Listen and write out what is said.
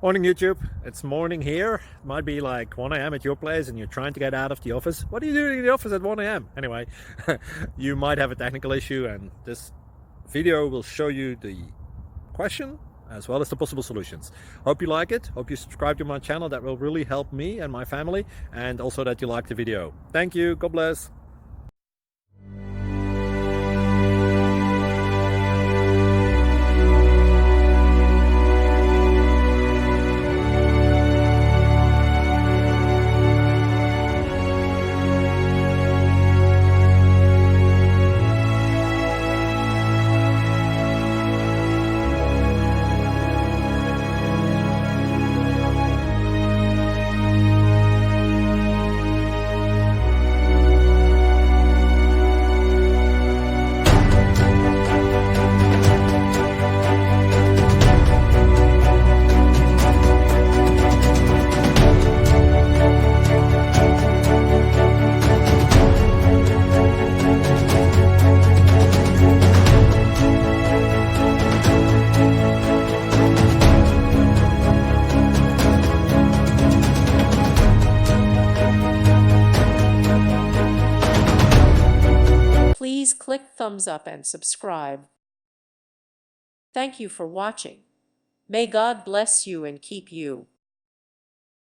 Morning YouTube, it's morning here. It might be like 1 a.m. at your place and you're trying to get out of the office. What are you doing in the office at 1 a.m.? Anyway, you might have a technical issue and this video will show you the question as well as the possible solutions. Hope you like it, hope you subscribe to my channel. That will really help me and my family, and also that you like the video. Thank you, God bless. Please click thumbs up and subscribe. Thank you for watching. May God bless you and keep you.